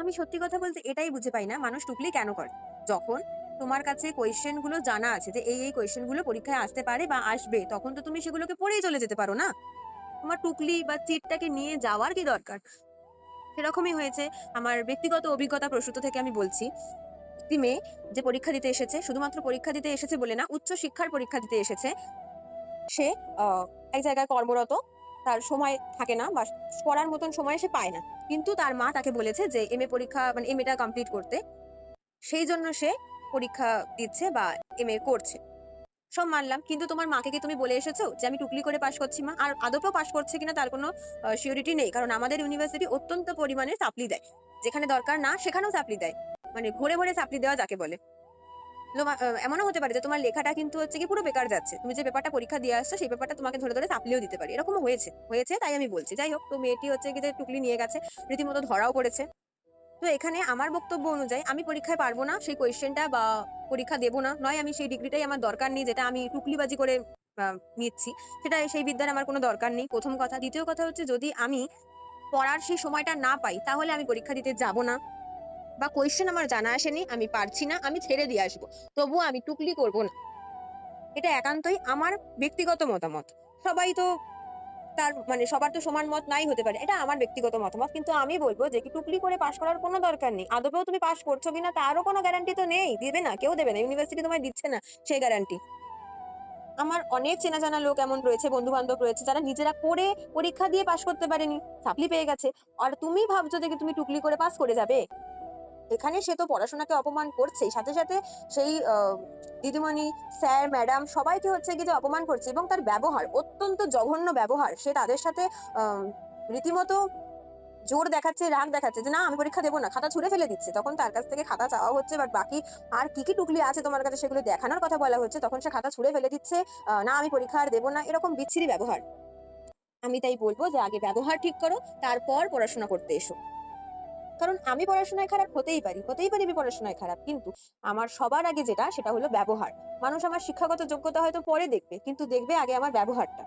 আমি সত্যি কথা বলতে এটাই বুঝে পাই না মানুষ টুকলি কেন করে? যখন তোমার কাছে কোয়েশ্চেন গুলো জানা আছে যে এই কোয়েশ্চেন গুলো পরীক্ষায় আসতে পারে বা আসবে, তখন তো তুমি সেগুলোকে পড়েই চলে যেতে পারো না? তোমার টুকলি বা চিটটাকে নিয়ে যাওয়ার কি দরকার? সেরকমই হয়েছে। আমার ব্যক্তিগত অভিজ্ঞতা প্রসূত থেকে আমি বলছি। একটি মেয়ে যে পরীক্ষা দিতে এসেছে, শুধুমাত্র পরীক্ষা দিতে এসেছে বলে না, উচ্চ শিক্ষার পরীক্ষা দিতে এসেছে। সে আ এক জায়গায় কর্মরত। তার সময় থাকে না বা পড়ার মতন সময় সে পায় না। কিন্তু তার মা তাকে বলেছে যে এমএ পরীক্ষা মানে এমএটা কমপ্লিট করতে। সেইজন্য সে পরীক্ষা দিচ্ছে বা এমএ করছে। সব মানলাম। কিন্তু তোমার মাকে কি তুমি বলে এসেছো যে আমি টুকলি করে পাস করছি মা? আর আদপেও পাস করছে কিনা তার কোনো সিউরিটি নেই। কারণ আমাদের ইউনিভার্সিটি অত্যন্ত পরিমাণে সাপ্লি দেয়। যেখানে দরকার না সেখানেও সাপ্লি দেয়। মানে ভরে, ভরে সাপ্লি দেওয়া যাকে বলে। এমনও হতে পারে যে তোমার লেখাটা কিন্তু হচ্ছে গিয়ে পুরো বেকার যাচ্ছে। তুমি যে পেপারটা পরীক্ষা দিয়ে আসছো সেই পেপারটা তোমাকে ধরে, ধরে সাপ্লিও দিতে পারে। এরকমও হয়েছে তাই আমি বলছি। যাই হোক, তো মেয়েটি হচ্ছে গিয়ে যে টুকলি নিয়ে গেছে। রীতিমতো ধরাও পড়েছে। তো এখানে আমার বক্তব্য অনুযায়ী আমি পরীক্ষায় পারব না সেই কোয়েশ্চেনটা বা পরীক্ষা দেব না। নয় আমি সেই ডিগ্রিটাই আমার দরকার নেই যেটা আমি টুকলিবাজি করে আ নিচ্ছি। সেই বিদ্যার আমার কোনো দরকার নেই ১ম কথা। ২য় কথা হচ্ছে যদি আমি পড়ার সেই সময়টা না পাই তাহলে আমি পরীক্ষা দিতে যাব না। বা কোয়েশ্চেন আমার জানা আসেনি, আমি পারছি না, আমি ছেড়ে দিয়ে আসবো। তবুও আমি টুকলি করব না। এটা একান্তই আমার ব্যক্তিগত মতামত। সবাই তো তার মানে সবার তো সমান মত নাই হতে পারে। এটা আমার ব্যক্তিগত মতামত। কিন্তু আমি বলব যে কি টুকলি করে পাস করার কোনো দরকার নেই। আদপেও তুমি পাস করছো কিনা তারও কোনো গ্যারান্টি তো নেই। দিবে না, কেউ দেবে না। ইউনিভার্সিটি তোমায় দিচ্ছে না সেই গ্যারান্টি। আমার অনেক চেনা জানা লোক এমন রয়েছে, বন্ধু-বান্ধব রয়েছে যারা নিজেরা পড়ে পরীক্ষা দিয়ে পাস করতে পারেনি। সাপ্লি পেয়ে গেছে। আর তুমি ভাবছো যে কি তুমি টুকলি করে পাস করে যাবে? এখানে সে তো পড়াশোনাকে অপমান করছেই। সাথে, সাথে সেই দিদিমণি, স্যার, ম্যাডাম সবাইকে হচ্ছে গিয়ে যে অপমান করছে এবং তার ব্যবহার, অত্যন্ত জঘন্য ব্যবহার। সে তাদের সাথে আম রীতিমতো জোর দেখাচ্ছে, রাগ দেখাচ্ছে যে, "না আমি পরীক্ষা দেব না।" খাতা ছুঁড়ে ফেলে দিচ্ছে। তখন তার কাছ থেকে খাতা চাওয়া হচ্ছে বাট বাকি আর কি টুকলি আছে তোমার কাছে সেগুলো দেখানোর কথা বলা হচ্ছে। তখন সে খাতা ছুঁড়ে ফেলে দিচ্ছে। "না আমি পরীক্ষা আর দেব না।" এরকম বিচ্ছিরি ব্যবহার। আমি তাই বলব যে আগে ব্যবহার ঠিক করো, তারপর পড়াশোনা করতে এসো। কারণ আমি পড়াশোনায় খারাপ হতেই পারি আমি পড়াশোনায় খারাপ। কিন্তু আমার সবার আগে যেটা সেটা হলো ব্যবহার। মানুষ আমার শিক্ষাগত যোগ্যতা হয়তো পরে দেখবে, কিন্তু দেখবে আগে আমার ব্যবহারটা।